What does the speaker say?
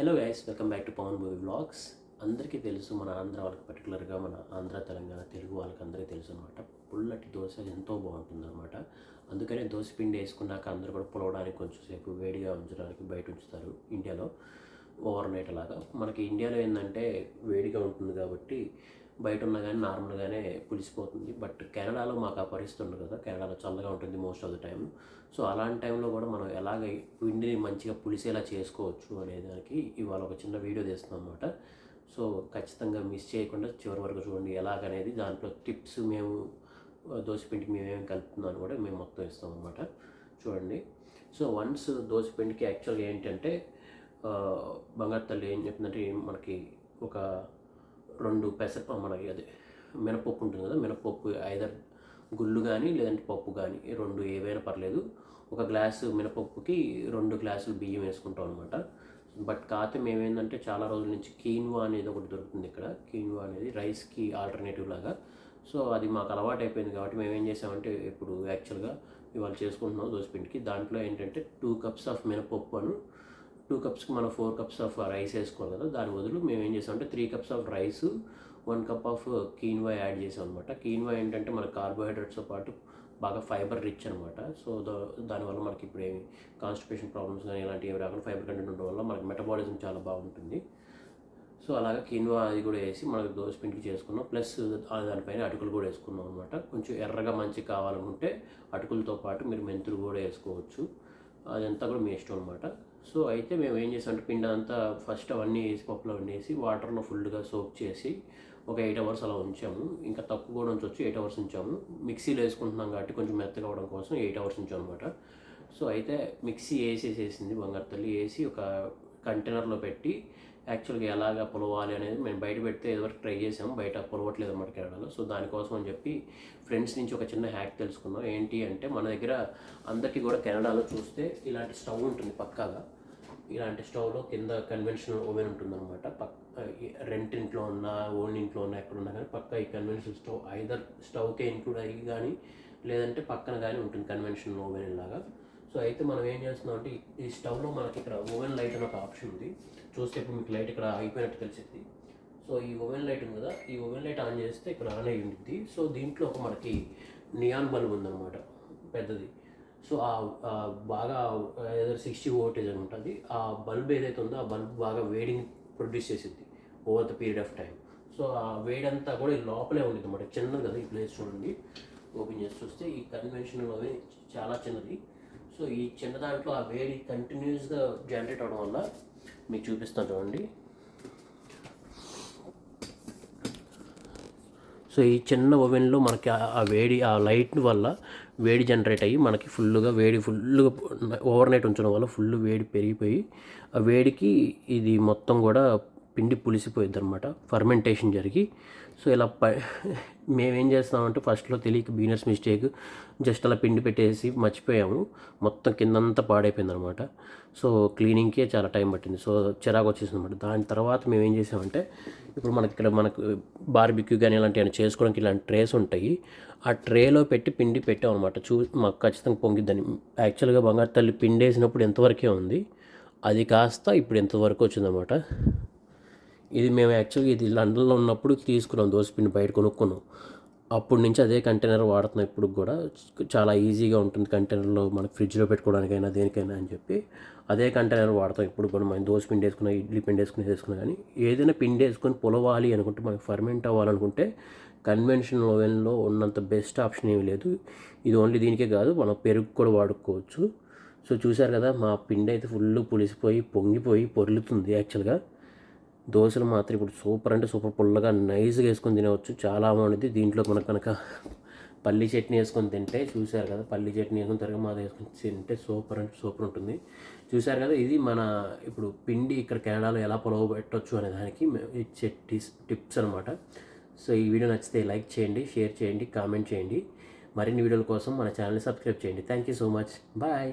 Hello guys, welcome back to Pavan movie vlogs. అందరికీ తెలుసు, మన ఆంధ్ర వాళ్ళకి పర్టికులర్గా మన ఆంధ్ర తెలంగాణ తెలుగు వాళ్ళకి అందరికీ తెలుసు అనమాట. పుల్లటి దోశ ఎంతో బాగుంటుంది అనమాట. అందుకనే దోశ పిండి వేసుకున్నాక అందరూ కూడా పులవడానికి కొంచెం సేపు వేడిగా ఉంచడానికి బయట ఉంచుతారు ఇండియాలో, ఓవర్ నైట్ అలాగా. మనకి ఇండియాలో ఏంటంటే వేడిగా ఉంటుంది కాబట్టి బయట ఉన్నా కానీ నార్మల్గానే పులిసిపోతుంది. బట్ కెనడాలో మాకు ఆ పరిస్థితి ఉండదు కదా, కెనడాలో చల్లగా ఉంటుంది most of the time. So అలాంటి టైంలో కూడా మనం ఎలాగ పిండిని మంచిగా పులిసేలా చేసుకోవచ్చు అనే దానికి ఇవాళ ఒక చిన్న వీడియో తీస్తున్నాం అనమాట. సో ఖచ్చితంగా మిస్ చేయకుండా చివరి వరకు చూడండి. ఎలాగనేది దాంట్లో టిప్స్, మేము దోశపిండికి మేమేమి కలుపుతున్నాను కూడా మేము మొత్తం ఇస్తాం అనమాట. చూడండి. సో వన్స్ దోశపిండికి యాక్చువల్గా ఏంటంటే బంగారు తల్లి ఏం చెప్తుందంటే, మనకి ఒక 2 పెసరపప్పు, మనకి అదే మినపప్పు ఉంటుంది కదా, మినపప్పు ఐదర్ గుళ్ళు కానీ లేదంటే పప్పు కానీ 2 ఏవైనా పర్లేదు. ఒక గ్లాసు మినపప్పుకి 2 గ్లాసులు బియ్యం వేసుకుంటాం అనమాట. బట్ కాకపోతే మేమేంటంటే చాలా రోజుల నుంచి కీన్వా అనేది ఒకటి దొరుకుతుంది ఇక్కడ. కీన్వా అనేది రైస్కి ఆల్టర్నేటివ్ లాగా. సో అది మాకు అలవాటు అయిపోయింది కాబట్టి మేమేం చేసామంటే, ఇప్పుడు యాక్చువల్గా ఇవాళ చేసుకుంటున్నాం దోశపిండికి. దాంట్లో ఏంటంటే 2 కప్స్ ఆఫ్ మినపప్పు 2 కప్స్కి మనం 4 కప్స్ ఆఫ్ రైస్ వేసుకోవాలి కదా. దాని బదులు మేము ఏం చేసామంటే 3 cups of rice, 1 cup of quinoa add చేసాం అనమాట. కీన్వా ఏంటంటే మన కార్బోహైడ్రేట్స్తో పాటు బాగా ఫైబర్ రిచ్ అనమాట. సో దానివల్ల మనకి ఇప్పుడు ఏమి కాన్స్టిపేషన్ ప్రాబ్లమ్స్ కానీ ఇలాంటివి ఏమి రాకుండా ఫైబర్ కంటెంట్ ఉండడం వల్ల మనకి మెటబాలిజం చాలా బాగుంటుంది. సో అలాగే కీన్వా అది కూడా వేసి మనకు దోశపిండికి చేసుకున్నాం. ప్లస్ దానిపైన అటుకులు కూడా వేసుకున్నాం అనమాట. కొంచెం ఎర్రగా మంచిగా కావాలనుకుంటే అటుకులతో పాటు మీరు మెంతులు కూడా వేసుకోవచ్చు. అదంతా కూడా మీ ఇష్టం అనమాట. సో అయితే మేము ఏం చేసామంటే, పిండి అంతా ఫస్ట్ అవన్నీ వేసి పప్పులో వండేసి వాటర్లో ఫుల్గా సోక్ చేసి ఒక 8 అవర్స్ అలా ఉంచాము. ఇంకా తక్కువ కూడా ఉంచవచ్చు, 8 అవర్స్ ఉంచాము. మిక్సీలో వేసుకుంటున్నాం కాబట్టి కొంచెం మెత్తగా అవడం కోసం 8 అవర్స్ ఉంచాం అనమాట. సో అయితే మిక్సీ వేసేసేసింది బంగారు తల్లి. వేసి ఒక కంటైనర్లో పెట్టి యాక్చువల్గా ఎలాగ పులవాలి అనేది మేము బయట పెడితే ఏదో ట్రై చేసాము, బయట పులవట్లేదు అన్నమాట కెనడాలో. సో దానికోసం అని చెప్పి ఫ్రెండ్స్ నుంచి ఒక చిన్న హ్యాక్ తెలుసుకున్నాం. ఏంటి అంటే, మన దగ్గర అందరికీ కూడా కెనడాలో చూస్తే ఇలాంటి స్టవ్ ఉంటుంది పక్కాగా. ఇలాంటి స్టవ్లో కింద కన్వెన్షనల్ ఓవెన్ ఉంటుందన్నమాట. రెంట్ ఇంట్లో ఉన్న, ఓన్ ఇంట్లో ఉన్న, ఎక్కడున్నా కానీ పక్కా ఈ కన్వెన్షనల్ స్టవ్ ఐదర్ స్టవ్కే ఇంక్లూడ్ అయ్యి కానీ లేదంటే పక్కన కానీ ఉంటుంది కన్వెన్షనల్ ఓవెన్ లాగా. సో అయితే మనం ఏం చేస్తున్నాం అంటే, ఈ స్టవ్లో మనకి ఇక్కడ ఓవెన్ లైట్ అని ఒక ఆప్షన్ ఉంది. చూస్తే ఇప్పుడు మీకు లైట్ ఇక్కడ అయిపోయినట్టు తెలిసింది. సో ఈ ఓవెన్ లైట్ ఉంది కదా, ఈ ఓవెన్ లైట్ ఆన్ చేస్తే ఇక్కడ ఆన్ అయ్యి ఉంటుంది. సో దీంట్లో ఒక మనకి నియాన్ బల్బ్ ఉందన్నమాట, పెద్దది. సో బాగా ఏదో 60 వోల్టేజ్ అని ఉంటుంది. ఆ బల్బ్ ఏదైతే ఉందో ఆ బల్బ్ బాగా వేడిని ప్రొడ్యూస్ చేసింది over the period of time. So ఆ వేడంతా కూడా ఈ లోపలే ఉంది అన్నమాట. చిన్నది కదా ఈ ప్లేస్, చూడండి. ఓపెన్ చేసి చూస్తే ఈ కన్వెన్షనల్ ఓవెన్ చాలా చిన్నది. సో ఈ చిన్న దాంట్లో ఆ వేడి కంటిన్యూస్గా జనరేట్ అవడం వల్ల మీకు చూపిస్తాను చూడండి. సో ఈ చిన్న ఓవెన్లో మనకి ఆ వేడి, ఆ లైట్ వల్ల వేడి జనరేట్ అయ్యి మనకి ఫుల్గా ఓవర్ నైట్ ఉంచడం వల్ల ఫుల్ వేడి పెరిగిపోయి ఆ వేడికి ఇది మొత్తం కూడా పిండి పులిసిపోయింది అనమాట, ఫర్మెంటేషన్ జరిగి. సో ఇలా మేమేం చేస్తామంటే, ఫస్ట్లో తెలియక బిగినర్స్ మిస్టేక్, జస్ట్ అలా పిండి పెట్టేసి మర్చిపోయాము, మొత్తం కిందంతా పాడైపోయింది అనమాట. సో క్లీనింగ్కే చాలా టైం పట్టింది. సో చిరాకు వచ్చేసింది అనమాట. దాని తర్వాత మేము ఏం చేసామంటే, ఇప్పుడు మనకు బార్బిక్యూ కానీ ఇలాంటివి చేసుకోవడానికి ఇలాంటి ట్రేస్ ఉంటాయి. ఆ ట్రేలో పెట్టి పిండి పెట్టాం అనమాట. మాకు ఖచ్చితంగా పొంగిద్దని. యాక్చువల్గా బంగారు తల్లి పిండి వేసినప్పుడు ఎంతవరకే ఉంది, అది కాస్త ఇప్పుడు ఎంతవరకు వచ్చిందన్నమాట. ఇది మేము యాక్చువల్గా ఇది లండన్లో ఉన్నప్పుడు తీసుకున్నాం దోశపిండి, బయట కొనుక్కున్నాం. అప్పటి నుంచి అదే కంటైనర్ వాడుతున్నాం. ఇప్పుడు కూడా చాలా ఈజీగా ఉంటుంది కంటైనర్లో, మనకు ఫ్రిడ్జ్లో పెట్టుకోవడానికైనా దేనికైనా అని చెప్పి అదే కంటైనర్ వాడతాం. ఇప్పుడు కూడా మనం దోశపిండి వేసుకున్నా, ఇడ్లీ పిండి వేసుకున్నా కానీ ఏదైనా పిండి వేసుకొని పులవాలి అనుకుంటే, మనకి ఫర్మెంట్ అవ్వాలనుకుంటే కన్వెన్షనల్ ఓవెన్లో ఉన్నంత బెస్ట్ ఆప్షన్ ఏమీ లేదు. ఇది ఓన్లీ దీనికే కాదు, మనం పెరుగు కూడా వాడుకోవచ్చు. సో చూసారు కదా, మా పిండి అయితే ఫుల్ పులిసిపోయి పొంగిపోయి పొర్లుతుంది. యాక్చువల్గా దోశలు మాత్రం ఇప్పుడు సూపర్ అంటే సూపర్ పుల్లగా నైస్గా వేసుకొని తినవచ్చు, చాలా బాగుంటుంది. దీంట్లో మనకు కనుక పల్లి చట్నీ వేసుకొని తింటే, చూసారు కదా, పల్లి చట్నీ వేసుకొని తిరగమాత వేసుకొని తింటే సూపర్ అంటే సూపర్ ఉంటుంది. చూసారు కదా, ఇది మన ఇప్పుడు పిండి ఇక్కడ కెనడాలో ఎలా పొలవ పెట్టవచ్చు అనే దానికి ఇచ్చే టిప్స్ అనమాట. సో ఈ వీడియో నచ్చితే లైక్ చేయండి, షేర్ చేయండి, కామెంట్ చేయండి. మరిన్ని వీడియోల కోసం మన ఛానల్ని సబ్స్క్రైబ్ చేయండి. Thank you so much. Bye.